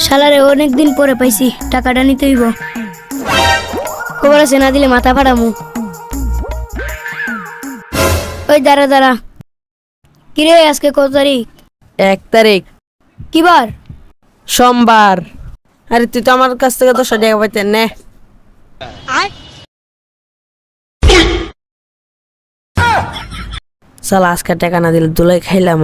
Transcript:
শালারে অনেকদিন পরে পাইছি, টাকাটা নিতে হইব। খবর আছে, না দিলে মাথা ফাড়ামু। ওই দাঁড়া দাঁড়া, কিরে আজকে কত তারিখ? 1 তারিখ, কি বার? সোমবার। আরে তুই তো আমার কাছ থেকে 10 টাকা পাইতেন নে। সালা আজকে টাকা না দিলে দুলাই খাইলাম।